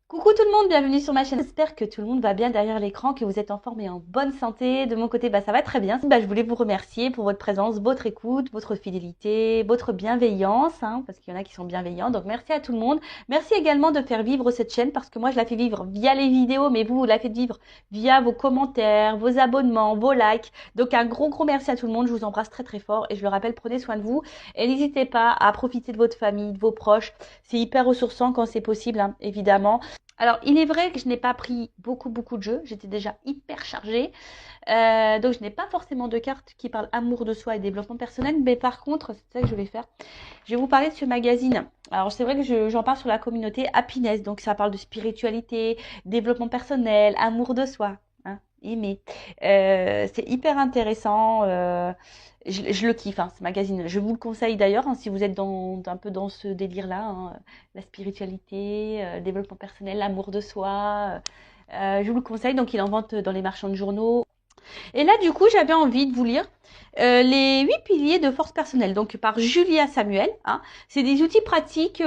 Coucou tout le monde, bienvenue sur ma chaîne. J'espère que tout le monde va bien derrière l'écran, que vous êtes en forme et en bonne santé. De mon côté, ça va très bien. Je voulais vous remercier pour votre présence, votre écoute, votre fidélité, votre bienveillance, parce qu'il y en a qui sont bienveillants. Donc merci à tout le monde. Merci également de faire vivre cette chaîne parce que moi je la fais vivre via les vidéos, mais vous la faites vivre via vos commentaires, vos abonnements, vos likes. Donc un gros merci à tout le monde. Je vous embrasse très très fort et je le rappelle, prenez soin de vous et n'hésitez pas à profiter de votre famille, de vos proches. C'est hyper ressourçant quand c'est possible, évidemment. Alors, il est vrai que je n'ai pas pris beaucoup de jeux. J'étais déjà hyper chargée. Donc, je n'ai pas forcément de cartes qui parlent amour de soi et développement personnel. Mais par contre, c'est ça que je vais faire. Je vais vous parler de ce magazine. Alors, c'est vrai que j'en parle sur la communauté Happiness. Donc, ça parle de spiritualité, développement personnel, amour de soi. Aimer. C'est hyper intéressant. Je le kiffe, ce magazine. Je vous le conseille d'ailleurs, si vous êtes un peu dans ce délire-là, la spiritualité, développement personnel, l'amour de soi. Je vous le conseille. Donc, il en vente dans les marchands de journaux. Et là, du coup, j'avais envie de vous lire les 8 piliers de force personnelle, donc par Julia Samuel. C'est des outils pratiques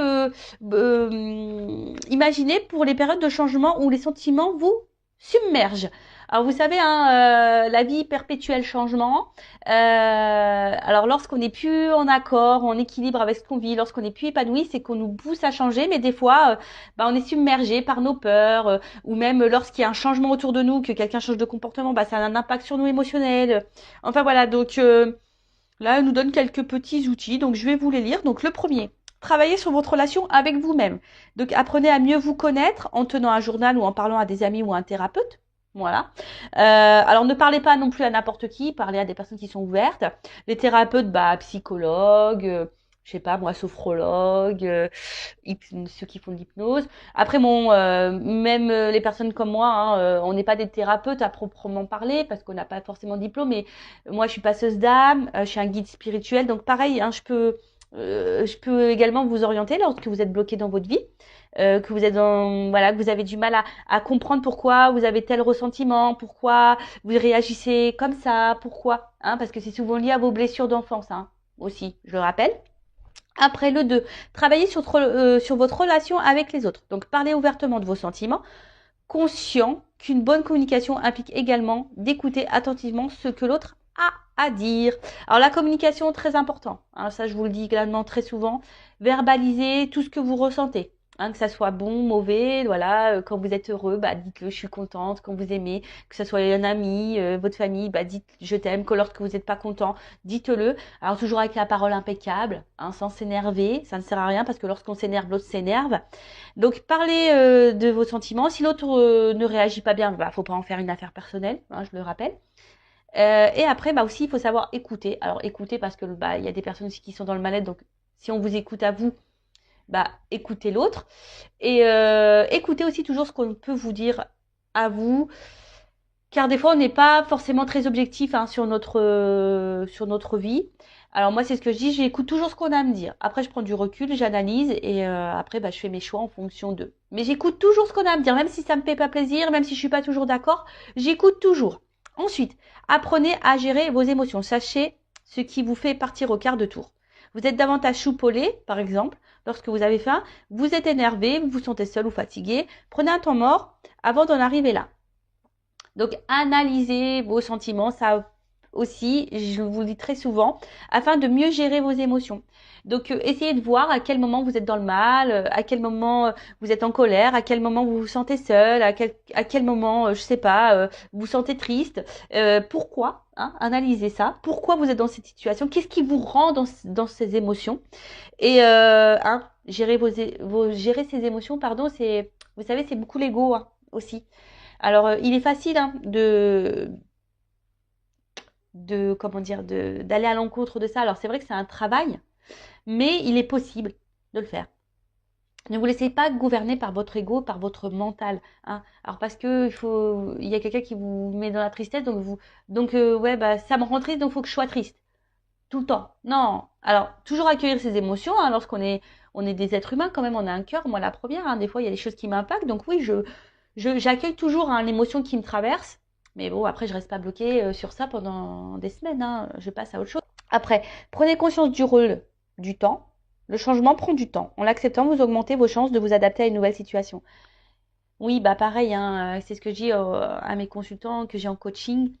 imaginés pour les périodes de changement où les sentiments vous submergent. Alors vous savez, la vie perpétuelle changement. Alors lorsqu'on n'est plus en accord, en équilibre avec ce qu'on vit, lorsqu'on n'est plus épanoui, c'est qu'on nous pousse à changer, mais des fois, on est submergé par nos peurs, ou même lorsqu'il y a un changement autour de nous, que quelqu'un change de comportement, ça a un impact sur nous émotionnel. Enfin voilà, donc là, elle nous donne quelques petits outils, donc je vais vous les lire. Donc le premier, travaillez sur votre relation avec vous-même. Donc apprenez à mieux vous connaître en tenant un journal ou en parlant à des amis ou à un thérapeute. Voilà. Alors ne parlez pas non plus à n'importe qui, parlez à des personnes qui sont ouvertes. Les thérapeutes, psychologues, je sais pas moi, sophrologues, ceux qui font de l'hypnose. Après même les personnes comme moi, on n'est pas des thérapeutes à proprement parler parce qu'on n'a pas forcément de diplôme. Mais moi, je suis passeuse d'âme, je suis un guide spirituel, donc pareil, je peux également vous orienter lorsque vous êtes bloqué dans votre vie. Que vous êtes que vous avez du mal à comprendre pourquoi vous avez tel ressentiment, pourquoi vous réagissez comme ça, pourquoi, parce que c'est souvent lié à vos blessures d'enfance, aussi, je le rappelle. Après le 2, travaillez sur votre relation avec les autres. Donc parlez ouvertement de vos sentiments, conscient qu'une bonne communication implique également d'écouter attentivement ce que l'autre a à dire. Alors la communication, très important. Ça, je vous le dis également très souvent. Verbalisez tout ce que vous ressentez. Que ça soit bon, mauvais, voilà. Quand vous êtes heureux, dites-le, je suis contente. Quand vous aimez, que ce soit un ami, votre famille, dites je t'aime. Que lorsque vous n'êtes pas content, dites-le. Alors toujours avec la parole impeccable, sans s'énerver. Ça ne sert à rien parce que lorsqu'on s'énerve, l'autre s'énerve. Donc parlez de vos sentiments. Si l'autre ne réagit pas bien, faut pas en faire une affaire personnelle, je le rappelle. Et après, aussi, il faut savoir écouter. Alors écouter parce que il y a des personnes aussi qui sont dans le mal-être. Donc si on vous écoute à vous, écoutez l'autre. Et écoutez aussi toujours ce qu'on peut vous dire à vous. Car des fois, on n'est pas forcément très objectif sur notre vie. Alors moi, c'est ce que je dis, j'écoute toujours ce qu'on a à me dire. Après, je prends du recul, j'analyse et après, je fais mes choix en fonction d'eux. Mais j'écoute toujours ce qu'on a à me dire, même si ça me fait pas plaisir, même si je suis pas toujours d'accord, j'écoute toujours. Ensuite, apprenez à gérer vos émotions. Sachez ce qui vous fait partir au quart de tour. Vous êtes davantage choupolé, par exemple, lorsque vous avez faim, vous êtes énervé, vous vous sentez seul ou fatigué. Prenez un temps mort avant d'en arriver là. Donc, analysez vos sentiments, ça aussi, je vous le dis très souvent, afin de mieux gérer vos émotions. Donc, essayez de voir à quel moment vous êtes dans le mal, à quel moment vous êtes en colère, à quel moment vous vous sentez seul, à quel moment, je sais pas, vous vous sentez triste. Pourquoi analysez ça. Pourquoi vous êtes dans cette situation? Qu'est-ce qui vous rend dans ces émotions? Et gérer ces émotions, pardon, vous savez, c'est beaucoup l'ego aussi. Alors, il est facile comment dire, d'aller à l'encontre de ça. Alors, c'est vrai que c'est un travail, mais il est possible de le faire. Ne vous laissez pas gouverner par votre ego, par votre mental. Alors, parce que il y a quelqu'un qui vous met dans la tristesse, ça me rend triste, donc il faut que je sois triste tout le temps. Non. Alors, toujours accueillir ses émotions, on est des êtres humains quand même, on a un cœur, moi la première, des fois il y a des choses qui m'impactent, donc oui, j'accueille toujours l'émotion qui me traverse, mais bon, après je reste pas bloquée sur ça pendant des semaines, je passe à autre chose. Après, prenez conscience du rôle du temps. Le changement prend du temps. En l'acceptant, vous augmentez vos chances de vous adapter à une nouvelle situation. Oui, bah pareil, hein, c'est ce que je dis à mes consultants que j'ai en coaching.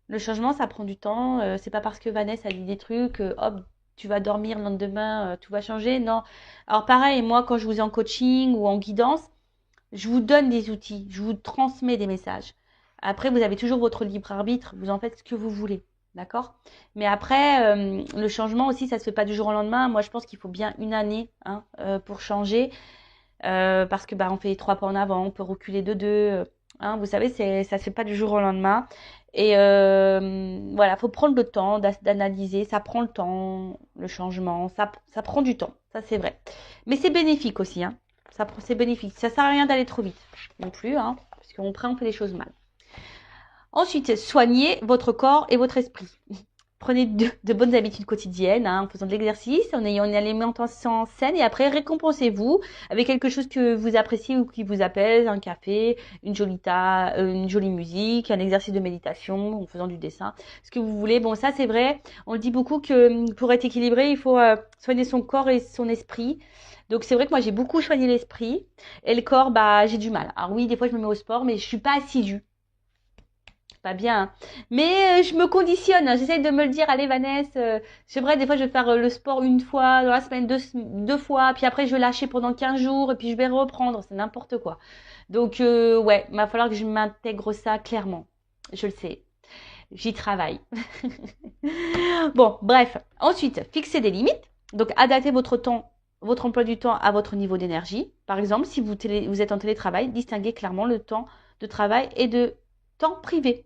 Le changement, ça prend du temps. C'est pas parce que Vanessa a dit des trucs, hop, tu vas dormir le lendemain, tout va changer. Non. Alors pareil, moi, quand je vous ai en coaching ou en guidance, je vous donne des outils, je vous transmets des messages. Après, vous avez toujours votre libre arbitre, vous en faites ce que vous voulez. D'accord? Mais après, le changement aussi, ça se fait pas du jour au lendemain. Moi, je pense qu'il faut bien une année, hein, pour changer. Parce que bah, on fait 3 pas en avant, on peut reculer de 2. Hein, vous savez, ça se fait pas du jour au lendemain. Et voilà, faut prendre le temps d'analyser. Ça prend le temps, le changement. Ça prend du temps, ça c'est vrai. Mais c'est bénéfique aussi. Hein. C'est bénéfique. Ça sert à rien d'aller trop vite non plus, hein, parce qu'on fait les choses mal. Ensuite, soignez votre corps et votre esprit. Prenez de bonnes habitudes quotidiennes, hein, en faisant de l'exercice, en ayant une alimentation saine et après récompensez-vous avec quelque chose que vous appréciez ou qui vous apaise, un café, une jolie musique, un exercice de méditation, en faisant du dessin, ce que vous voulez. Bon, ça c'est vrai, on dit beaucoup que pour être équilibré, il faut soigner son corps et son esprit. Donc c'est vrai que moi j'ai beaucoup soigné l'esprit et le corps, bah j'ai du mal. Alors oui, des fois je me mets au sport, mais je suis pas assidue. Pas bien, hein. Mais je me conditionne, hein. J'essaye de me le dire, allez Vanessa, c'est vrai, des fois je vais faire le sport une fois dans la semaine, deux fois, puis après je vais lâcher pendant 15 jours, et puis je vais reprendre, c'est n'importe quoi. Donc ouais, il va falloir que je m'intègre ça clairement. Je le sais, j'y travaille. Bon, bref. Ensuite, fixez des limites. Donc adaptez votre emploi du temps à votre niveau d'énergie. Par exemple, si vous êtes en télétravail, distinguez clairement le temps de travail et de temps privé.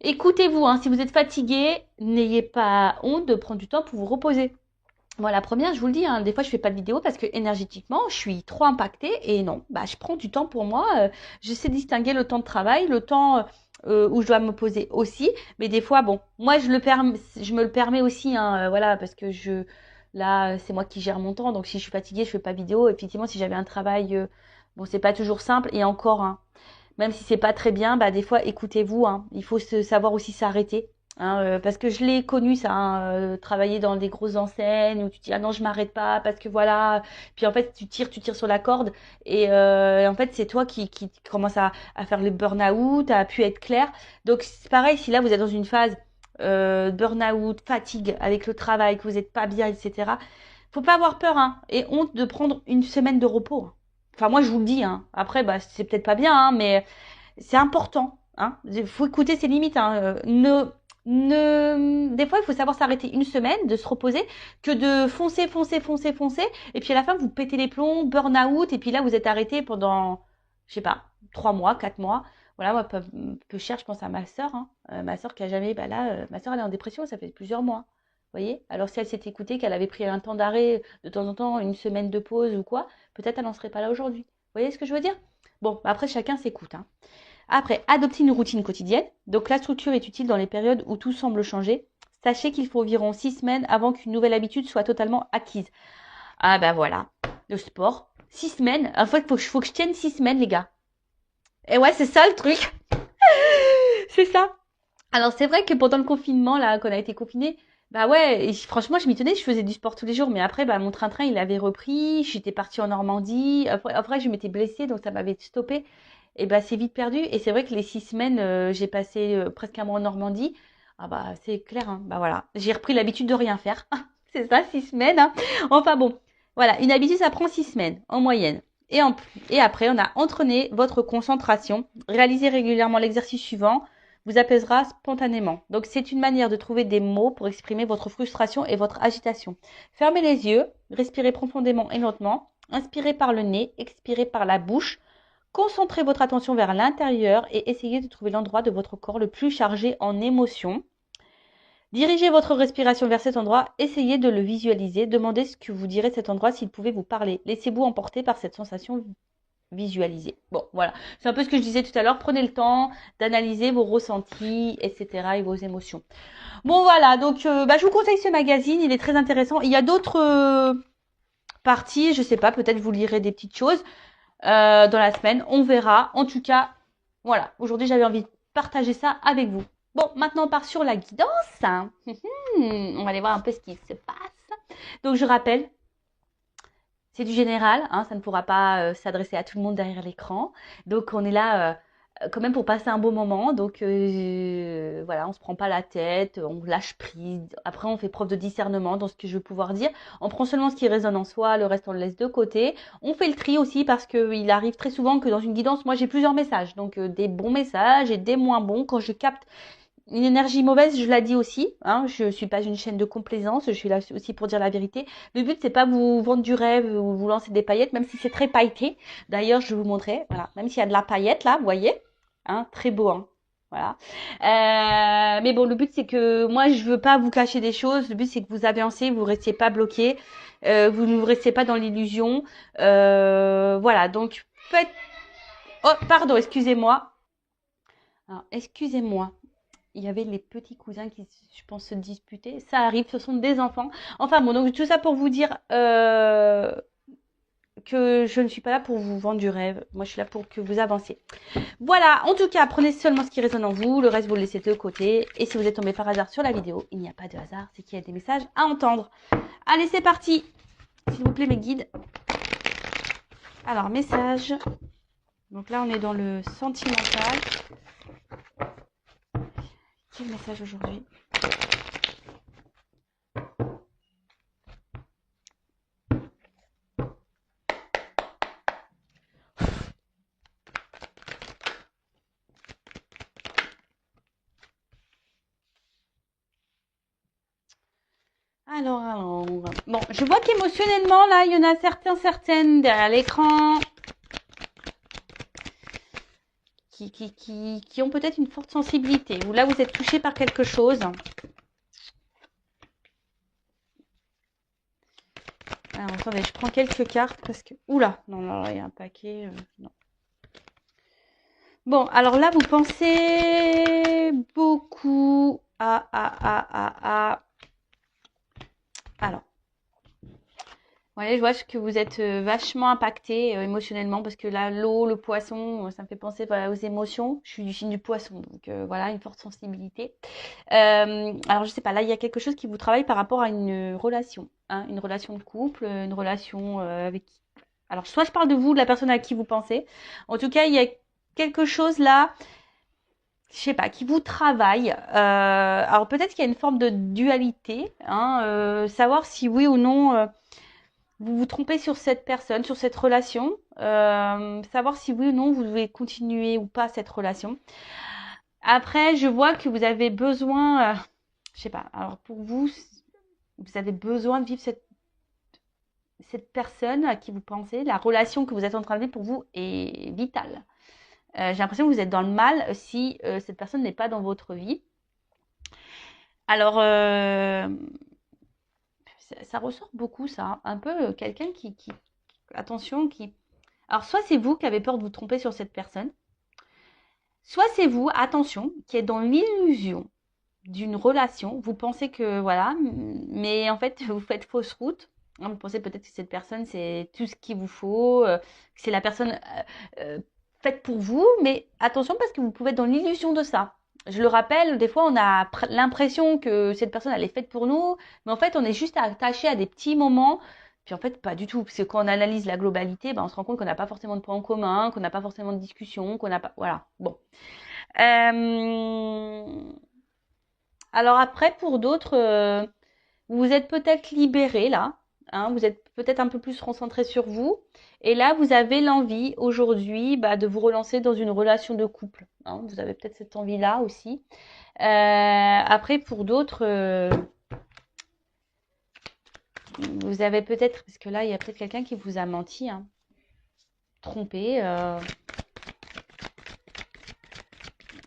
Écoutez-vous, hein, si vous êtes fatigué, n'ayez pas honte de prendre du temps pour vous reposer. Moi, la première, je vous le dis, hein, des fois, je fais pas de vidéo parce que énergétiquement, je suis trop impactée et non, bah, je prends du temps pour moi. Je sais distinguer le temps de travail, le temps où je dois me poser aussi. Mais des fois, bon, moi, je me le permets aussi, hein, voilà, parce que là, c'est moi qui gère mon temps. Donc, si je suis fatiguée, je fais pas de vidéo. Effectivement, si j'avais un travail, bon, c'est pas toujours simple. Et encore, hein, même si c'est pas très bien, bah des fois écoutez-vous, hein. Il faut savoir aussi s'arrêter. Hein, parce que je l'ai connu ça, hein, travailler dans des grosses enseignes où tu dis ah non je m'arrête pas parce que voilà, puis en fait tu tires sur la corde et en fait c'est toi qui commence à faire le burn-out, à pu être clair. Donc c'est pareil si là vous êtes dans une phase burn-out, fatigue avec le travail, que vous n'êtes pas bien, etc. Faut pas avoir peur, hein, et honte de prendre une semaine de repos. Hein. Enfin, moi, je vous le dis. Hein. Après, bah, c'est peut-être pas bien, hein, mais c'est important. Hein. Il faut écouter ses limites. Hein. Des fois, il faut savoir s'arrêter une semaine, de se reposer, que de foncer. Et puis à la fin, vous pétez les plombs, burn-out. Et puis là, vous êtes arrêté pendant, je sais pas, 3 mois, 4 mois. Voilà, moi, peu cher, je pense à ma sœur. Hein. Ma sœur qui a jamais, bah là, ma sœur, elle est en dépression, ça fait plusieurs mois. Vous voyez? Alors si elle s'était écoutée, qu'elle avait pris un temps d'arrêt de temps en temps, une semaine de pause ou quoi, peut-être elle n'en serait pas là aujourd'hui. Vous voyez ce que je veux dire? Bon, après chacun s'écoute. Hein. Après, adopter une routine quotidienne. Donc la structure est utile dans les périodes où tout semble changer. Sachez qu'il faut environ 6 semaines avant qu'une nouvelle habitude soit totalement acquise. Ah ben voilà, le sport. 6 semaines. En fait, faut que je tienne 6 semaines, les gars. Et ouais, c'est ça le truc. C'est ça. Alors c'est vrai que pendant le confinement, là, qu'on a été confiné, bah ouais, et franchement, je m'y tenais, je faisais du sport tous les jours, mais après, bah, mon train-train, il avait repris, j'étais partie en Normandie, après je m'étais blessée, donc ça m'avait stoppé, et bah c'est vite perdu, et c'est vrai que les 6 semaines, j'ai passé presque un mois en Normandie, ah bah c'est clair, hein, bah voilà, j'ai repris l'habitude de rien faire, c'est ça, 6 semaines, hein. Enfin bon, voilà, une habitude, ça prend 6 semaines, en moyenne. Et après, on a entraîné votre concentration, réalisez régulièrement l'exercice suivant, vous apaisera spontanément. Donc c'est une manière de trouver des mots pour exprimer votre frustration et votre agitation. Fermez les yeux, respirez profondément et lentement, inspirez par le nez, expirez par la bouche. Concentrez votre attention vers l'intérieur et essayez de trouver l'endroit de votre corps le plus chargé en émotions. Dirigez votre respiration vers cet endroit, essayez de le visualiser, demandez ce que vous direz cet endroit s'il pouvait vous parler. Laissez-vous emporter par cette sensation visualiser. Bon, voilà. C'est un peu ce que je disais tout à l'heure. Prenez le temps d'analyser vos ressentis, etc. et vos émotions. Bon, voilà. Donc, bah, je vous conseille ce magazine. Il est très intéressant. Il y a d'autres parties. Je sais pas. Peut-être vous lirez des petites choses dans la semaine. On verra. En tout cas, voilà. Aujourd'hui, j'avais envie de partager ça avec vous. Bon, maintenant, on part sur la guidance. On va aller voir un peu ce qui se passe. Donc, je rappelle, c'est du général, hein, ça ne pourra pas s'adresser à tout le monde derrière l'écran. Donc on est là quand même pour passer un beau moment. Donc voilà, on se prend pas la tête, on lâche prise. Après, on fait preuve de discernement dans ce que je veux pouvoir dire. On prend seulement ce qui résonne en soi, le reste on le laisse de côté. On fait le tri aussi parce qu'il arrive très souvent que dans une guidance, moi j'ai plusieurs messages. Donc des bons messages et des moins bons. Quand je capte une énergie mauvaise, je la dis aussi, hein, je suis pas une chaîne de complaisance, je suis là aussi pour dire la vérité. Le but, c'est pas vous vendre du rêve ou vous lancer des paillettes, même si c'est très pailleté. D'ailleurs, je vais vous montrer, voilà, même s'il y a de la paillette là, vous voyez, hein, très beau, hein, voilà. Mais bon, le but, c'est que moi, je veux pas vous cacher des choses. Le but, c'est que vous avancez, vous restiez pas bloqué, vous ne restez pas dans l'illusion. Voilà, donc faites. Oh, pardon, excusez-moi. Alors, excusez-moi. Il y avait les petits cousins qui, je pense, se disputaient. Ça arrive, ce sont des enfants. Enfin bon, donc tout ça pour vous dire que je ne suis pas là pour vous vendre du rêve. Moi, je suis là pour que vous avanciez. Voilà, en tout cas, prenez seulement ce qui résonne en vous. Le reste, vous le laissez de côté. Et si vous êtes tombé par hasard sur la vidéo, il n'y a pas de hasard, c'est qu'il y a des messages à entendre. Allez, c'est parti. S'il vous plaît, mes guides. Alors, message. Donc là, on est dans le sentimental. Quel message aujourd'hui ? Alors, bon, je vois qu'émotionnellement, là, il y en a certaines derrière l'écran qui ont peut-être une forte sensibilité, ou là, vous êtes touché par quelque chose. Alors, attendez, je prends quelques cartes parce que... Oula, non, là, il y a un paquet. Non. Bon, alors là, vous pensez beaucoup à... Alors. Ouais, je vois que vous êtes vachement impacté émotionnellement parce que là, l'eau, le poisson, ça me fait penser voilà, aux émotions. Je suis du signe du poisson, donc voilà, une forte sensibilité. Alors, je sais pas, là, il y a quelque chose qui vous travaille par rapport à une relation, hein, une relation de couple, une relation avec... Alors, soit je parle de vous, de la personne à qui vous pensez. En tout cas, il y a quelque chose là, je sais pas, qui vous travaille. Alors, peut-être qu'il y a une forme de dualité, hein, savoir si oui ou non... vous vous trompez sur cette personne, sur cette relation, savoir si oui ou non vous devez continuer ou pas cette relation. Après, je vois que vous avez besoin, je sais pas, alors pour vous, vous avez besoin de vivre cette personne à qui vous pensez, la relation que vous êtes en train de vivre pour vous est vitale. J'ai l'impression que vous êtes dans le mal si cette personne n'est pas dans votre vie. Alors, ça ressort beaucoup ça, hein. Un peu quelqu'un attention, qui... Alors, soit c'est vous qui avez peur de vous tromper sur cette personne, soit c'est vous, attention, qui êtes dans l'illusion d'une relation. Vous pensez que, voilà, mais en fait, vous faites fausse route. Vous pensez peut-être que cette personne, c'est tout ce qu'il vous faut, que c'est la personne faite pour vous, mais attention parce que vous pouvez être dans l'illusion de ça. Je le rappelle, des fois, on a l'impression que cette personne, elle est faite pour nous, mais en fait, on est juste attaché à des petits moments. Puis en fait, pas du tout. Parce que quand on analyse la globalité, ben, on se rend compte qu'on n'a pas forcément de points en commun, qu'on n'a pas forcément de discussion, qu'on n'a pas... Voilà. Bon. Alors après, pour d'autres, vous êtes peut-être libéré là, hein, vous êtes peut-être un peu plus concentré sur vous, et là vous avez l'envie aujourd'hui de vous relancer dans une relation de couple, hein, vous avez peut-être cette envie-là aussi. Après, pour d'autres, vous avez peut-être, parce que là il y a peut-être quelqu'un qui vous a menti, hein, trompé,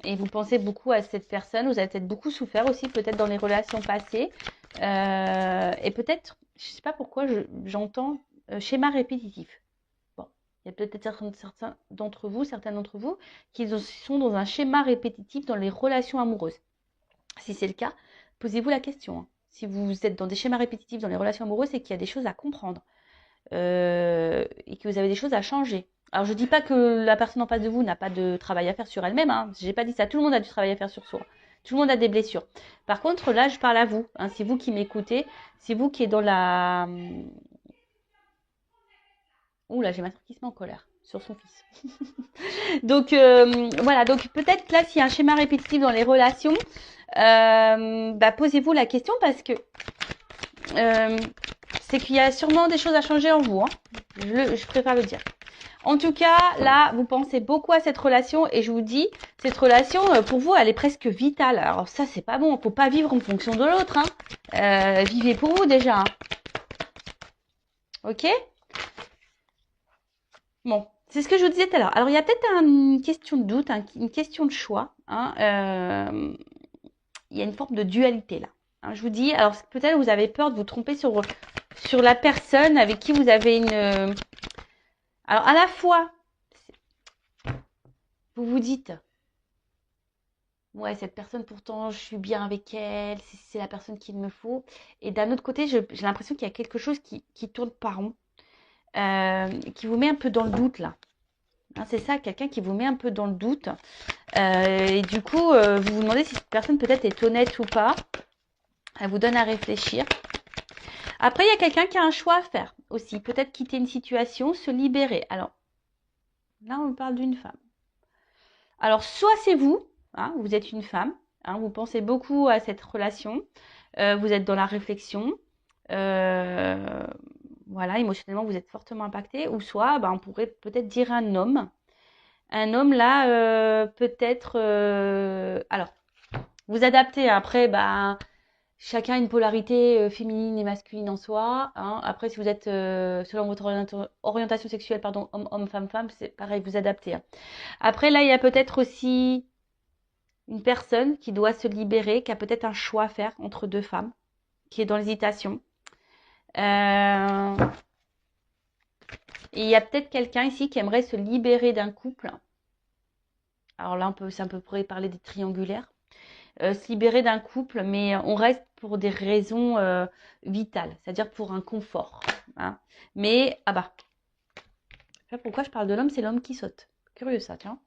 et vous pensez beaucoup à cette personne, vous avez peut-être beaucoup souffert aussi, peut-être dans les relations passées, et peut-être, je ne sais pas pourquoi, j'entends schéma répétitif. Bon, il y a peut-être certains d'entre vous qui sont dans un schéma répétitif dans les relations amoureuses. Si c'est le cas, posez-vous la question, hein. Si vous êtes dans des schémas répétitifs dans les relations amoureuses, c'est qu'il y a des choses à comprendre et que vous avez des choses à changer. Alors, je ne dis pas que la personne en face de vous n'a pas de travail à faire sur elle-même, hein. Je n'ai pas dit ça. Tout le monde a du travail à faire sur soi. Tout le monde a des blessures. Par contre, là, je parle à vous, hein. C'est vous qui m'écoutez. C'est vous qui êtes dans la... Ouh là, j'ai ma soeur qui se met en colère sur son fils. Donc voilà, donc peut-être là s'il y a un schéma répétitif dans les relations, posez-vous la question parce que c'est qu'il y a sûrement des choses à changer en vous. Hein. Je préfère le dire. En tout cas, là, vous pensez beaucoup à cette relation et je vous dis, cette relation, pour vous, elle est presque vitale. Alors ça, c'est pas bon. Faut pas vivre en fonction de l'autre. Hein. Vivez pour vous déjà. Hein. Ok ? Bon, c'est ce que je vous disais tout à l'heure. Alors, il y a peut-être une question de doute, une question de choix. Hein. Il y a une forme de dualité là. Hein, je vous dis, alors peut-être vous avez peur de vous tromper sur la personne avec qui vous avez une... Alors, à la fois, vous vous dites, ouais, cette personne, pourtant, je suis bien avec elle, c'est la personne qu'il me faut. Et d'un autre côté, j'ai l'impression qu'il y a quelque chose qui tourne pas rond, qui vous met un peu dans le doute là. Hein, c'est ça, quelqu'un qui vous met un peu dans le doute. Et du coup, vous vous demandez si cette personne peut-être est honnête ou pas. Elle vous donne à réfléchir. Après, il y a quelqu'un qui a un choix à faire aussi. Peut-être quitter une situation, se libérer. Alors, là, on parle d'une femme. Alors, soit c'est vous, hein, vous êtes une femme, hein, vous pensez beaucoup à cette relation, vous êtes dans la réflexion, voilà, émotionnellement, vous êtes fortement impacté. Ou soit, on pourrait peut-être dire un homme. Un homme, là, peut-être... alors, vous adaptez. Après, chacun a une polarité féminine et masculine en soi. Hein. Après, si vous êtes, selon votre orientation sexuelle, pardon, homme, femme, c'est pareil, vous adaptez. Hein. Après, là, il y a peut-être aussi une personne qui doit se libérer, qui a peut-être un choix à faire entre deux femmes, qui est dans l'hésitation. Et il y a peut-être quelqu'un ici qui aimerait se libérer d'un couple. Alors là, ça pourrait parler des triangulaires. Se libérer d'un couple, mais on reste pour des raisons vitales, c'est-à-dire pour un confort. Hein. Mais, je sais pas pourquoi je parle de l'homme, c'est l'homme qui saute. Curieux ça, tiens.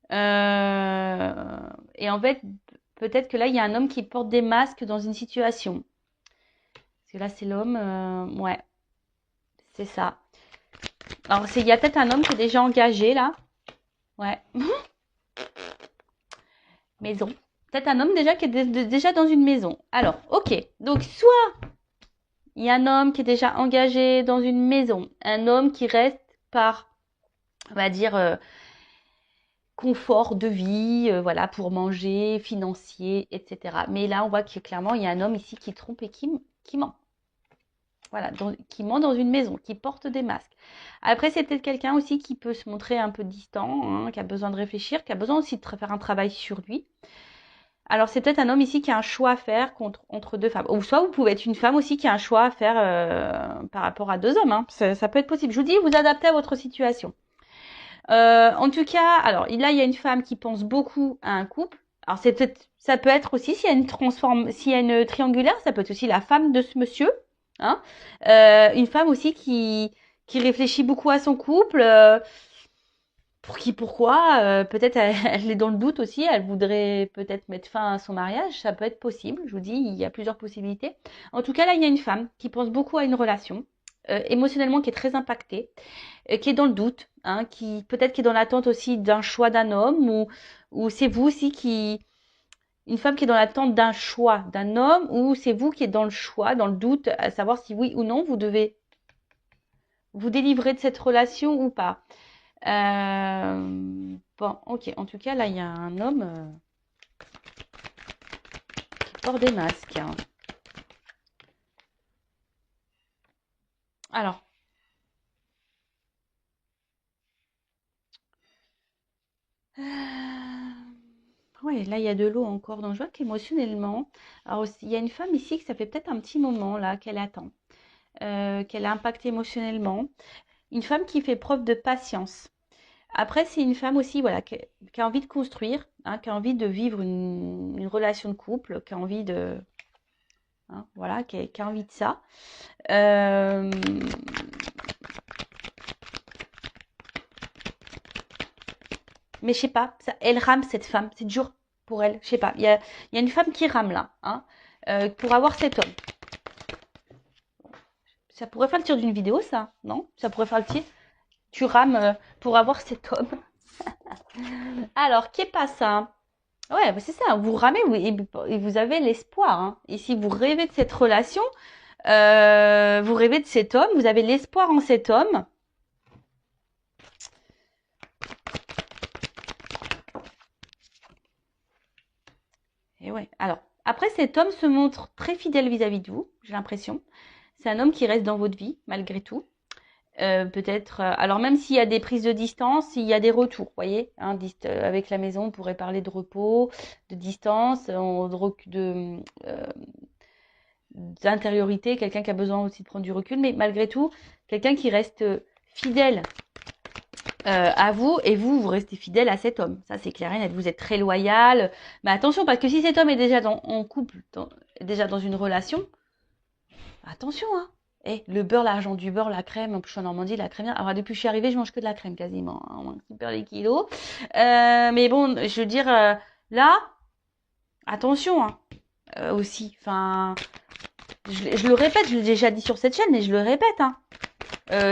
Et en fait, peut-être que là, il y a un homme qui porte des masques dans une situation. Parce que là, c'est l'homme, ouais, c'est ça. Alors, il y a peut-être un homme qui est déjà engagé, là. Ouais. Maison. Peut-être un homme déjà qui est déjà dans une maison. Alors, ok. Donc, soit il y a un homme qui est déjà engagé dans une maison. Un homme qui reste par, on va dire, confort de vie, voilà, pour manger, financier, etc. Mais là, on voit que clairement, il y a un homme ici qui trompe et qui ment. Voilà, qui ment dans une maison, qui porte des masques. Après, c'est peut-être quelqu'un aussi qui peut se montrer un peu distant, hein, qui a besoin de réfléchir, qui a besoin aussi de faire un travail sur lui. Alors, c'est peut-être un homme ici qui a un choix à faire entre deux femmes. Ou soit vous pouvez être une femme aussi qui a un choix à faire par rapport à deux hommes. Hein. Ça peut être possible. Je vous dis, vous adaptez à votre situation. En tout cas, alors là, il y a une femme qui pense beaucoup à un couple. Alors, ça peut être aussi, s'il y a une triangulaire, ça peut être aussi la femme de ce monsieur. Hein. Une femme aussi qui réfléchit beaucoup à son couple. Pourquoi peut-être elle est dans le doute aussi, elle voudrait peut-être mettre fin à son mariage, ça peut être possible, je vous dis, il y a plusieurs possibilités. En tout cas, là, il y a une femme qui pense beaucoup à une relation, émotionnellement qui est très impactée, qui est dans le doute, hein, qui peut-être qui est dans l'attente aussi d'un choix d'un homme, ou c'est vous aussi une femme qui est dans l'attente d'un choix d'un homme, ou c'est vous qui êtes dans le choix, dans le doute, à savoir si oui ou non vous devez vous délivrer de cette relation ou pas. Bon, ok. En tout cas, là, il y a un homme qui porte des masques. Hein. Alors. Ouais, là, il y a de l'eau encore. Donc, je vois qu'émotionnellement, alors, il y a une femme ici que ça fait peut-être un petit moment, là, qu'elle attend. Qu'elle a impacté émotionnellement. Une femme qui fait preuve de patience. Après, c'est une femme aussi, voilà, qui a envie de construire, hein, qui a envie de vivre une relation de couple, qui a envie de... Hein, voilà, qui a envie de ça. Mais je sais pas, elle rame cette femme, c'est dur pour elle, je sais pas. Il y a une femme qui rame là, hein, pour avoir cet homme. Ça pourrait faire le tir d'une vidéo, ça, non? Ça pourrait faire le tir. Tu rames pour avoir cet homme. Alors, qu'est pas ça? Ouais, bah, c'est ça. Vous ramez et vous avez l'espoir. Hein. Et si vous rêvez de cette relation, vous rêvez de cet homme, vous avez l'espoir en cet homme. Et ouais. Alors, après, cet homme se montre très fidèle vis-à-vis de vous, j'ai l'impression. C'est un homme qui reste dans votre vie, malgré tout. Peut-être, alors même s'il y a des prises de distance, il y a des retours, vous voyez, hein, avec la maison, on pourrait parler de repos, de distance, d'intériorité, quelqu'un qui a besoin aussi de prendre du recul, mais malgré tout, quelqu'un qui reste fidèle à vous et vous restez fidèle à cet homme. Ça, c'est clair et net. Vous êtes très loyal. Mais attention, parce que si cet homme est déjà en couple, déjà dans une relation, attention, hein. Le beurre, l'argent du beurre, la crème, en plus je suis en Normandie, la crème. Alors depuis que je suis arrivée, je mange que de la crème quasiment. Hein, on super les kilos. Mais bon, je veux dire, là, attention, hein, aussi. Enfin, je le répète, je l'ai déjà dit sur cette chaîne, mais je le répète. Hein.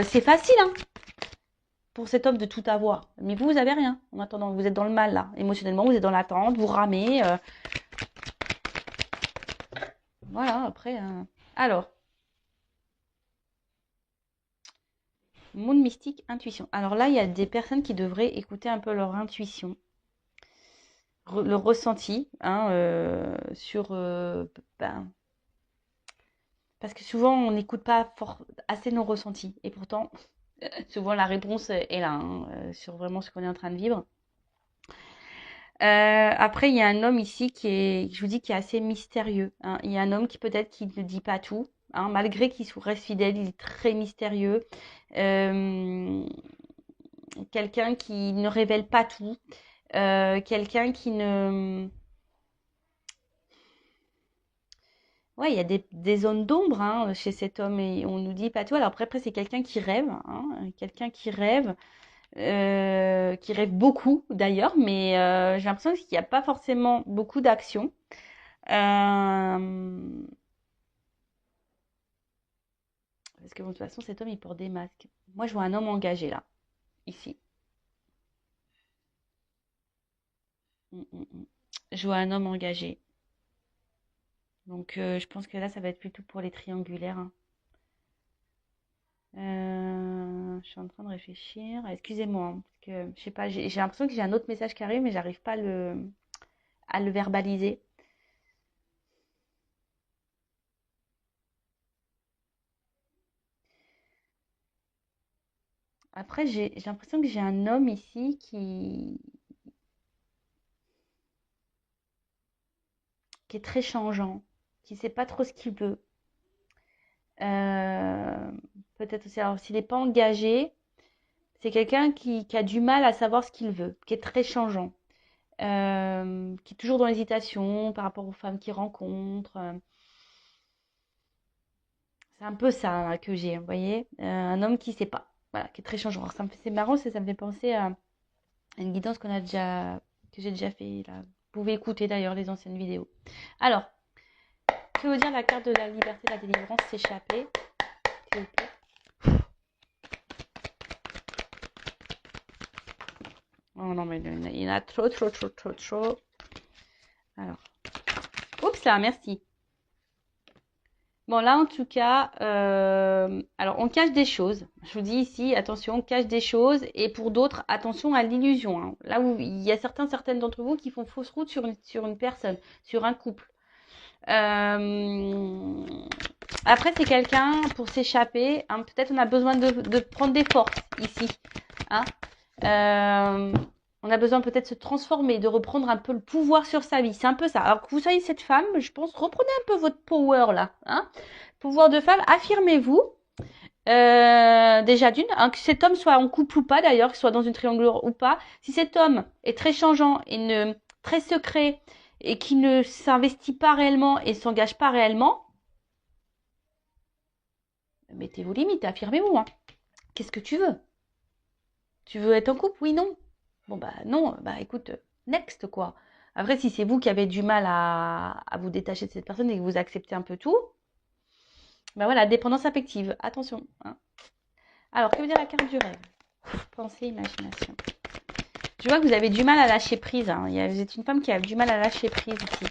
C'est facile, hein, pour cet homme de tout avoir. Mais vous avez rien. En attendant, vous êtes dans le mal, là. Émotionnellement, vous êtes dans l'attente, vous ramez. Voilà, après. Alors. Monde mystique, intuition. Alors là, il y a des personnes qui devraient écouter un peu leur intuition, le ressenti, hein, sur... ben, parce que souvent, on n'écoute pas assez nos ressentis. Et pourtant, souvent, la réponse est là, hein, sur vraiment ce qu'on est en train de vivre. Après, il y a un homme ici je vous dis, qui est assez mystérieux. Hein. Il y a un homme qui peut-être qui ne dit pas tout. Hein, malgré qu'il reste fidèle, il est très mystérieux. Quelqu'un qui ne révèle pas tout. Quelqu'un qui ne... Ouais, il y a des zones d'ombre hein, chez cet homme et on nous dit pas tout. Alors après c'est quelqu'un quelqu'un qui rêve beaucoup d'ailleurs, mais j'ai l'impression qu'il n'y a pas forcément beaucoup d'action. Parce que bon, de toute façon, cet homme, il porte des masques. Moi, je vois un homme engagé là, ici. Mm, mm, mm. Je vois un homme engagé. Donc, je pense que là, ça va être plutôt pour les triangulaires. Hein. Je suis en train de réfléchir. Excusez-moi, hein, parce que je sais pas, j'ai l'impression que j'ai un autre message qui arrive, mais j'arrive pas à le verbaliser. Après, j'ai l'impression que j'ai un homme ici qui est très changeant, qui sait pas trop ce qu'il veut. Euh, Peut-être aussi, alors s'il n'est pas engagé, c'est quelqu'un qui a du mal à savoir ce qu'il veut, qui est très changeant, qui est toujours dans l'hésitation par rapport aux femmes qu'il rencontre. C'est un peu ça hein, que j'ai, vous voyez, un homme qui sait pas, voilà, qui est très changeant. Alors, c'est marrant, ça me fait penser à une guidance que j'ai déjà fait. Là. Vous pouvez écouter d'ailleurs les anciennes vidéos. Alors, que veut dire la carte de la liberté, de la délivrance, s'échapper, s'il vous plaît. Oh non, mais il y en a trop, trop, trop, trop, trop. Alors, oups là, merci. Bon, là, en tout cas, alors on cache des choses. Je vous dis ici, attention, on cache des choses. Et pour d'autres, attention à l'illusion. Hein. Là où il y a certaines d'entre vous qui font fausse route sur une personne, sur un couple. Après, c'est quelqu'un pour s'échapper. Hein, peut-être on a besoin de prendre des forces ici. Hein. On a besoin peut-être de se transformer, de reprendre un peu le pouvoir sur sa vie. C'est un peu ça. Alors que vous soyez cette femme, je pense, reprenez un peu votre power là. Hein. Pouvoir de femme, affirmez-vous. Déjà d'une, hein, que cet homme soit en couple ou pas d'ailleurs, qu'il soit dans une triangulaire ou pas. Si cet homme est très changeant et très secret et qui ne s'investit pas réellement et s'engage pas réellement, mettez vos limites, affirmez-vous. Hein. Qu'est-ce que tu veux? Tu veux être en couple? Oui, non. Bon, bah non, bah écoute, next quoi. Après, si c'est vous qui avez du mal à vous détacher de cette personne et que vous acceptez un peu tout, bah voilà, dépendance affective, attention. Hein. Alors, que veut dire la carte du rêve? Pensée, imagination. Je vois que vous avez du mal à lâcher prise. Hein. Vous êtes une femme qui a du mal à lâcher prise ici.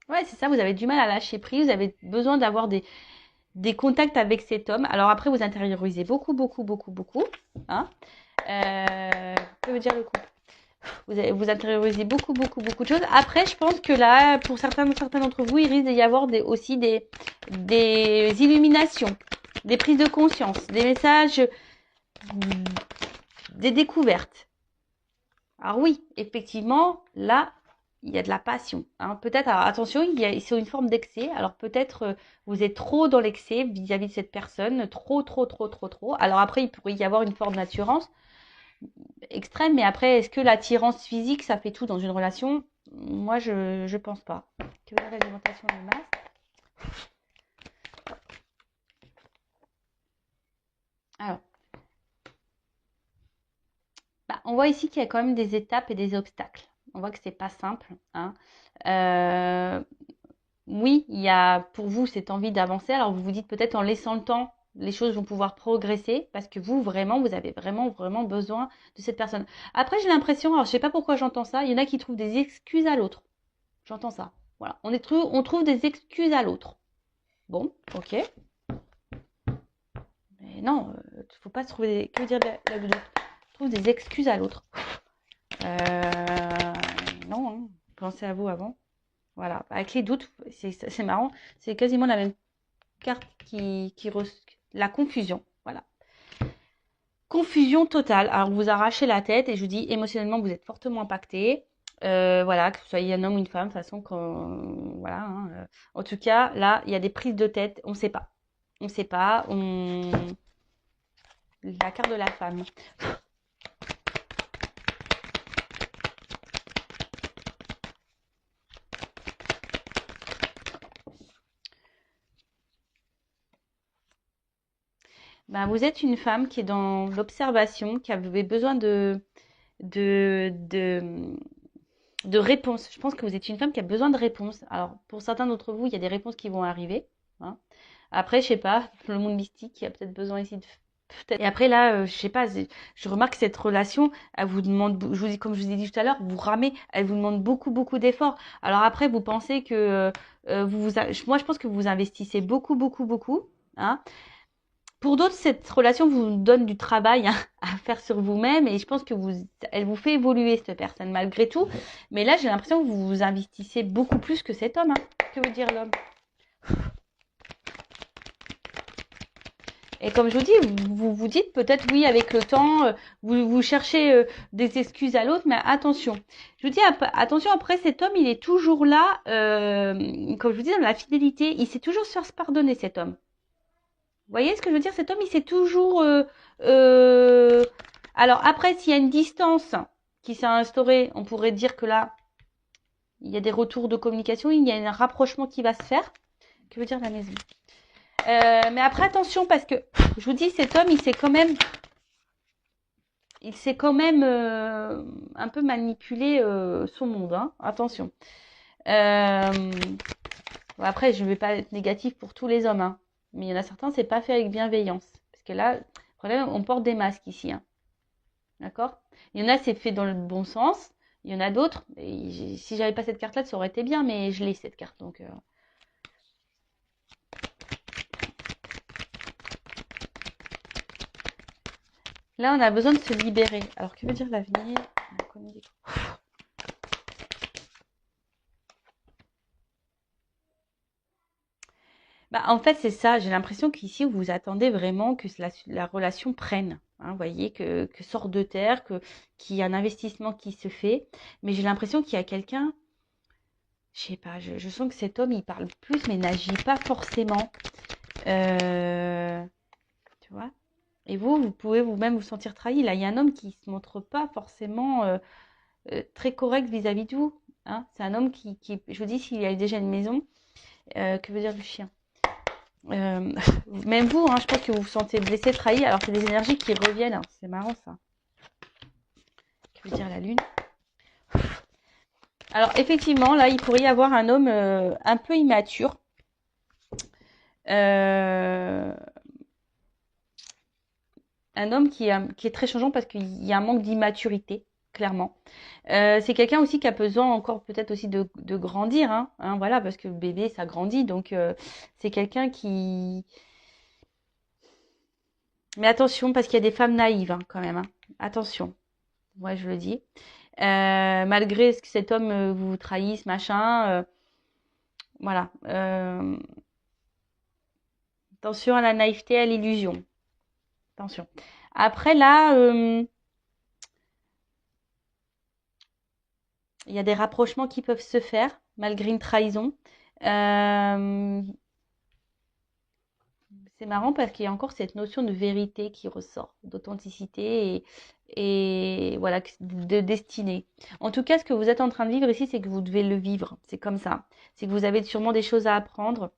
Ouais, c'est ça, vous avez du mal à lâcher prise. Vous avez besoin d'avoir des contacts avec cet homme. Alors après, vous intériorisez beaucoup, beaucoup, beaucoup, beaucoup. Hein. Que veut dire le couple? Vous intériorisez beaucoup, beaucoup, beaucoup de choses. Après, je pense que là, pour certains d'entre vous, il risque d'y avoir aussi des illuminations, des prises de conscience, des messages, des découvertes. Alors oui, effectivement, là, il y a de la passion. Hein. Peut-être, alors attention, c'est une forme d'excès. Alors peut-être vous êtes trop dans l'excès vis-à-vis de cette personne, trop, trop, trop, trop, trop. Alors après, il pourrait y avoir une forme d'attirance extrême, mais après, est-ce que l'attirance physique, ça fait tout dans une relation? Moi, je pense pas. Que veut dire l'alimentation de masse? Alors, on voit ici qu'il y a quand même des étapes et des obstacles. On voit que c'est pas simple. Hein. Oui, il y a pour vous cette envie d'avancer. Alors vous vous dites peut-être en laissant le temps, les choses vont pouvoir progresser parce que vous vraiment, vous avez vraiment, vraiment besoin de cette personne. Après, j'ai l'impression, alors je sais pas pourquoi j'entends ça, il y en a qui trouvent des excuses à l'autre. J'entends ça. Voilà, on trouve des excuses à l'autre. Bon, ok. Mais non, faut pas se trouver des... Que veut dire la doudou? On trouve des excuses à l'autre. Non, hein. Pensez à vous avant. Voilà, avec les doutes, c'est marrant, c'est quasiment la même carte la confusion. Voilà. Confusion totale. Alors, vous arrachez la tête et je vous dis, émotionnellement, vous êtes fortement impacté. Voilà, que vous soyez un homme ou une femme, de toute façon, voilà. Hein, en tout cas, là, il y a des prises de tête, on ne sait pas. On ne sait pas. La carte de la femme. Ben, vous êtes une femme qui est dans l'observation, qui avait besoin de, de, de réponses. Je pense que vous êtes une femme qui a besoin de réponses. Alors, pour certains d'entre vous, il y a des réponses qui vont arriver. Hein. Après, je sais pas, le monde mystique, il y a peut-être besoin ici de... Et après, là, je sais pas, je remarque que cette relation, elle vous demande, comme je vous ai dit tout à l'heure, vous ramez, elle vous demande beaucoup, beaucoup d'efforts. Alors après, vous pensez que moi, je pense que vous investissez beaucoup, beaucoup, beaucoup. Hein. Pour d'autres, cette relation vous donne du travail hein, à faire sur vous-même et je pense que elle vous fait évoluer cette personne malgré tout. Mais là, j'ai l'impression que vous vous investissez beaucoup plus que cet homme. Hein. Que veut dire l'homme? Et comme je vous dis, vous vous dites peut-être oui avec le temps, vous cherchez des excuses à l'autre, mais attention. Je vous dis attention après cet homme, il est toujours là, comme je vous dis dans la fidélité, il sait toujours se faire pardonner cet homme. Vous voyez ce que je veux dire? Cet homme, il sait toujours... Alors après, s'il y a une distance qui s'est instaurée, on pourrait dire que là, il y a des retours de communication, il y a un rapprochement qui va se faire. Que veut dire la maison? Mais après, attention, parce que je vous dis, cet homme, il s'est quand même un peu manipulé son monde. Hein. Attention. Bon, après, je ne vais pas être négatif pour tous les hommes. Hein. Mais il y en a certains, c'est pas fait avec bienveillance. Parce que là, le problème, on porte des masques ici. Hein. D'accord? Il y en a, c'est fait dans le bon sens. Il y en a d'autres. Si j'avais pas cette carte-là, ça aurait été bien, mais je l'ai cette carte. Donc, là, on a besoin de se libérer. Alors, que veut dire l'avenir? En fait, c'est ça. J'ai l'impression qu'ici, vous attendez vraiment que la relation prenne. Hein, vous voyez, que sort de terre, qu'il y a un investissement qui se fait. Mais j'ai l'impression qu'il y a quelqu'un, je sais pas, je sens que cet homme, il parle plus, mais n'agit pas forcément. Tu vois? Et vous pouvez vous-même vous sentir trahi. Là, il y a un homme qui se montre pas forcément très correct vis-à-vis de vous. Hein. C'est un homme je vous dis, s'il a déjà une maison, que veut dire le chien? Même vous, hein, je pense que vous vous sentez blessé, trahi, alors que c'est des énergies qui reviennent. Hein. C'est marrant ça. Que veut dire la lune? Alors effectivement, là, il pourrait y avoir un homme un peu immature. un homme qui est très changeant parce qu'il y a un manque d'immaturité, clairement. C'est quelqu'un aussi qui a besoin encore peut-être aussi de grandir, hein, voilà, parce que le bébé, ça grandit. Donc, c'est quelqu'un qui... Mais attention, parce qu'il y a des femmes naïves, hein, quand même, hein. Attention, moi je le dis. Malgré ce que cet homme vous trahisse, machin, voilà. Attention à la naïveté, à l'illusion. Attention. Après, là, il y a des rapprochements qui peuvent se faire, malgré une trahison. Euh, c'est marrant parce qu'il y a encore cette notion de vérité qui ressort, d'authenticité et voilà, de destinée. En tout cas, ce que vous êtes en train de vivre ici, c'est que vous devez le vivre. C'est comme ça. C'est que vous avez sûrement des choses à apprendre,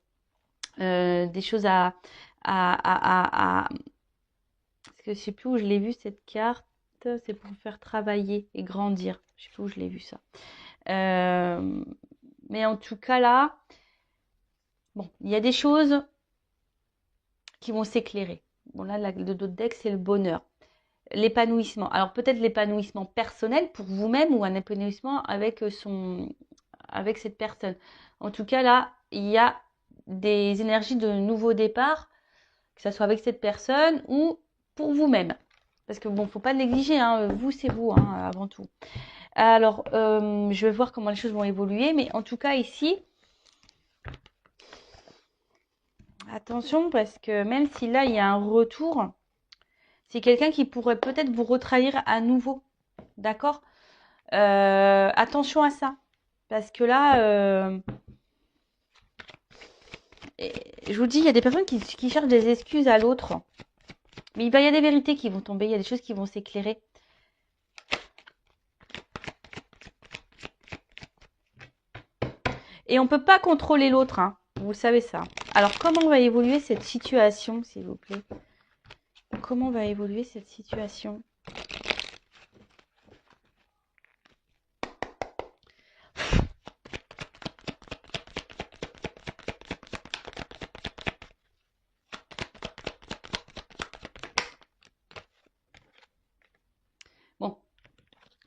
des choses à... Parce que je sais plus où je l'ai vu cette carte. C'est pour faire travailler et grandir. Je sais plus où je l'ai vu ça. Mais en tout cas là, bon, il y a des choses qui vont s'éclairer. Bon là, le dos de deck, c'est le bonheur, l'épanouissement. Alors peut-être l'épanouissement personnel pour vous-même ou un épanouissement avec cette personne. En tout cas là, il y a des énergies de nouveau départ, que ce soit avec cette personne ou pour vous-même. Parce que bon, faut pas négliger, hein, vous c'est vous, hein, avant tout. Alors, je vais voir comment les choses vont évoluer, mais en tout cas ici, attention parce que même si là il y a un retour, c'est quelqu'un qui pourrait peut-être vous retrahir à nouveau, d'accord? Attention à ça, parce que là, je vous dis, il y a des personnes qui cherchent des excuses à l'autre, mais il y a des vérités qui vont tomber, il y a des choses qui vont s'éclairer. Et on ne peut pas contrôler l'autre, hein. Vous savez ça. Alors, comment va évoluer cette situation, s'il vous plaît? Comment va évoluer cette situation? Bon,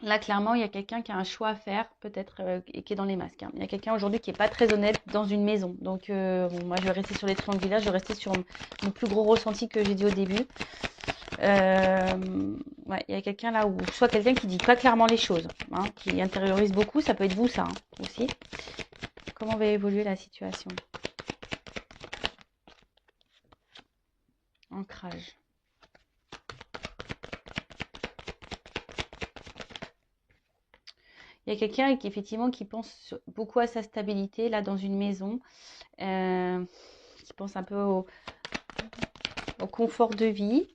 là, clairement, il y a quelqu'un qui a un choix à faire, peut-être, et qui est dans les masques, hein. Il y a quelqu'un aujourd'hui qui n'est pas très honnête dans une maison. Donc, bon, moi, je vais rester sur les triangulaires, je vais rester sur mon plus gros ressenti que j'ai dit au début. Ouais, il y a quelqu'un là, ou soit quelqu'un qui dit pas clairement les choses, hein, qui intériorise beaucoup, ça peut être vous, ça, hein, aussi. Comment va évoluer la situation? Ancrage. Il y a quelqu'un qui effectivement qui pense beaucoup à sa stabilité là dans une maison, qui pense un peu au confort de vie.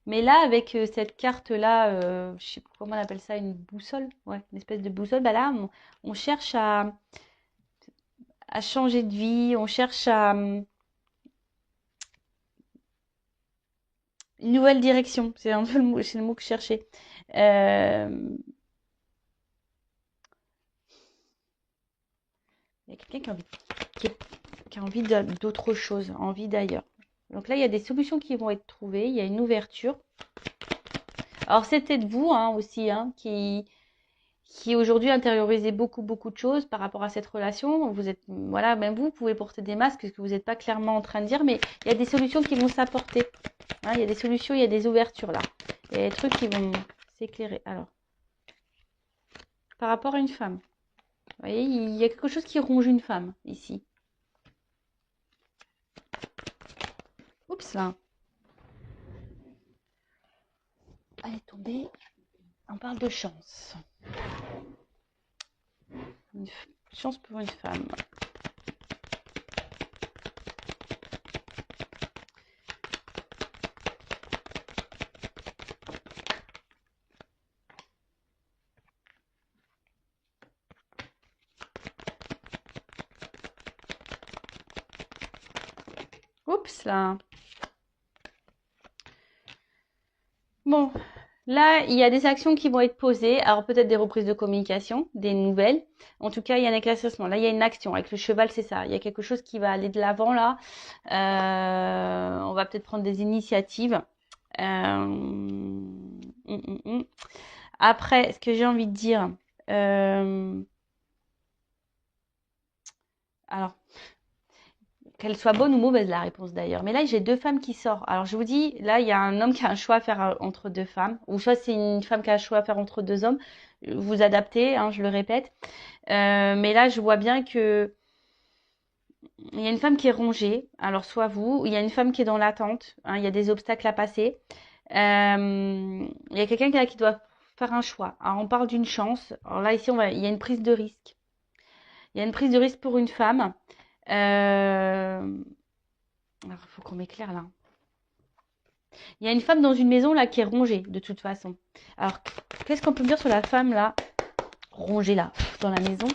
Mais là, avec cette carte-là, je sais pas comment on appelle ça, une boussole, ouais, une espèce de boussole, bah là, on cherche à changer de vie, on cherche à une nouvelle direction. C'est un peu c'est le mot que je cherchais. Euh, il y a quelqu'un qui a envie d'autre chose, envie d'ailleurs. Donc là, il y a des solutions qui vont être trouvées, il y a une ouverture. Alors c'était de vous, hein, aussi, hein, qui aujourd'hui intériorisez beaucoup de choses par rapport à cette relation. Vous êtes, voilà, même vous pouvez porter des masques, ce que vous n'êtes pas clairement en train de dire, mais il y a des solutions qui vont s'apporter, hein, il y a des solutions, il y a des ouvertures là. Il y a des trucs qui vont s'éclairer. Alors, par rapport à une femme, vous voyez, il y a quelque chose qui ronge une femme ici. Oups là. Elle est tombée. On parle de chance. Une chance pour une femme. Oups là. Bon, là, il y a des actions qui vont être posées. Alors peut-être des reprises de communication, des nouvelles. En tout cas, il y a un éclaircissement. Là, il y a une action. Avec le cheval, c'est ça. Il y a quelque chose qui va aller de l'avant là. On va peut-être prendre des initiatives. Après, ce que j'ai envie de dire, alors, qu'elle soit bonne ou mauvaise, la réponse d'ailleurs. Mais là, j'ai deux femmes qui sortent. Alors, je vous dis, là, il y a un homme qui a un choix à faire entre deux femmes. Ou soit c'est une femme qui a un choix à faire entre deux hommes. Vous adaptez, hein, je le répète. Mais là, je vois bien que il y a une femme qui est rongée. Alors, soit vous, ou il y a une femme qui est dans l'attente. Hein, il y a des obstacles à passer. Il y a quelqu'un qui doit faire un choix. Alors, on parle d'une chance. Alors là, ici, il y a une prise de risque. Il y a une prise de risque pour une femme. Alors, il faut qu'on m'éclaire là. Il y a une femme dans une maison là qui est rongée de toute façon. Alors, qu'est-ce qu'on peut me dire sur la femme là, rongée là, dans la maison?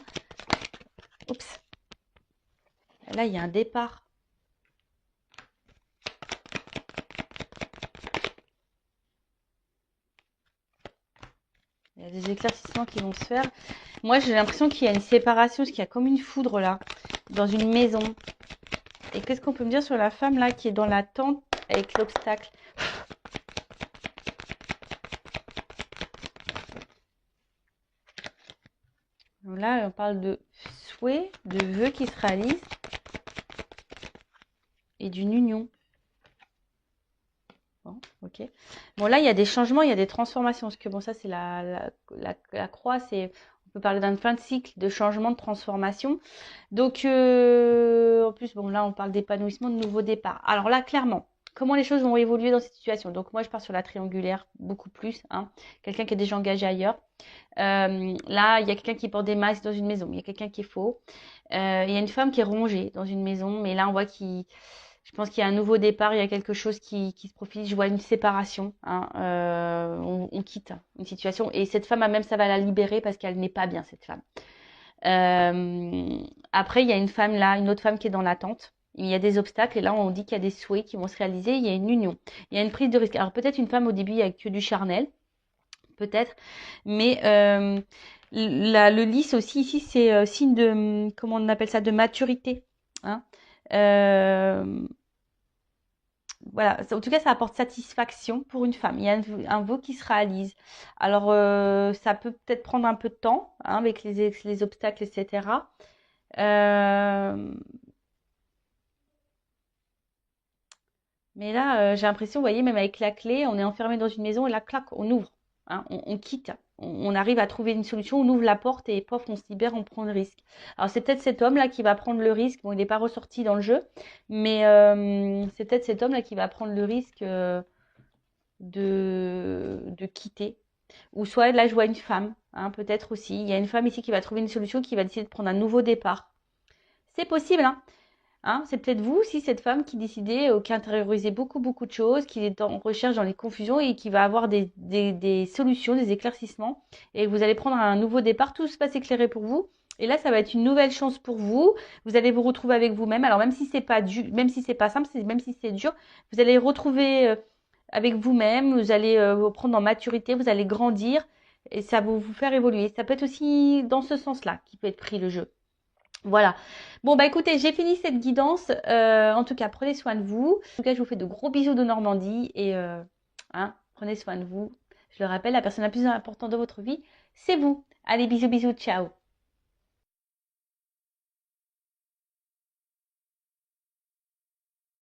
Oups. Là, il y a un départ. Il y a des éclaircissements qui vont se faire. Moi, j'ai l'impression qu'il y a une séparation, parce qu'il y a comme une foudre là, dans une maison. Et qu'est-ce qu'on peut me dire sur la femme là qui est dans la tente avec l'obstacle? Là, on parle de souhait, de vœux qui se réalisent et d'une union. Bon, ok. Bon, là, il y a des changements, il y a des transformations. Parce que bon, ça, c'est la croix. On peut parler d'un fin de cycle, de changement, de transformation. Donc, en plus, bon, là, on parle d'épanouissement, de nouveau départ. Alors là, clairement, comment les choses vont évoluer dans cette situation? Donc, moi, je pars sur la triangulaire, beaucoup plus. Hein. Quelqu'un qui est déjà engagé ailleurs. Là, il y a quelqu'un qui porte des masques dans une maison. Il y a quelqu'un qui est faux. Il y a une femme qui est rongée dans une maison. Mais là, on voit je pense qu'il y a un nouveau départ, il y a quelque chose qui se profile. Je vois une séparation. Hein, on quitte une situation. Et cette femme, même, ça va la libérer parce qu'elle n'est pas bien, cette femme. Après, il y a une femme là, une autre femme qui est dans l'attente. Il y a des obstacles et là, on dit qu'il y a des souhaits qui vont se réaliser. Il y a une union. Il y a une prise de risque. Alors, peut-être une femme au début, il n'y a que du charnel. Peut-être. Mais le lys aussi, ici, c'est signe de, comment on appelle ça, de maturité. Hein. Voilà, en tout cas, ça apporte satisfaction pour une femme. Il y a un vœu qui se réalise. Alors, ça peut peut-être prendre un peu de temps hein, avec les obstacles, etc. Euh, mais là, j'ai l'impression, vous voyez, même avec la clé, on est enfermé dans une maison et la claque, on ouvre, hein, on quitte. On arrive à trouver une solution, on ouvre la porte et pof, on se libère, on prend le risque. Alors c'est peut-être cet homme-là qui va prendre le risque. Bon, il n'est pas ressorti dans le jeu, mais c'est peut-être cet homme-là qui va prendre le risque de quitter. Ou soit là, je vois une femme, hein, peut-être aussi. Il y a une femme ici qui va trouver une solution, qui va décider de prendre un nouveau départ. C'est possible, hein. Hein, c'est peut-être vous aussi, cette femme qui décidait, qui intériorisait beaucoup, beaucoup de choses, qui est en recherche dans les confusions et qui va avoir des solutions, des éclaircissements. Et vous allez prendre un nouveau départ, tout se passe éclairé pour vous. Et là, ça va être une nouvelle chance pour vous. Vous allez vous retrouver avec vous-même. Alors, même si c'est pas même si c'est pas simple, même si c'est dur, vous allez retrouver avec vous-même. Vous allez vous prendre en maturité, vous allez grandir et ça va vous faire évoluer. Ça peut être aussi dans ce sens-là qui peut être pris le jeu. Voilà. Bon, bah écoutez, j'ai fini cette guidance. En tout cas, prenez soin de vous. En tout cas, je vous fais de gros bisous de Normandie et hein, prenez soin de vous. Je le rappelle, la personne la plus importante de votre vie, c'est vous. Allez, bisous, bisous, ciao.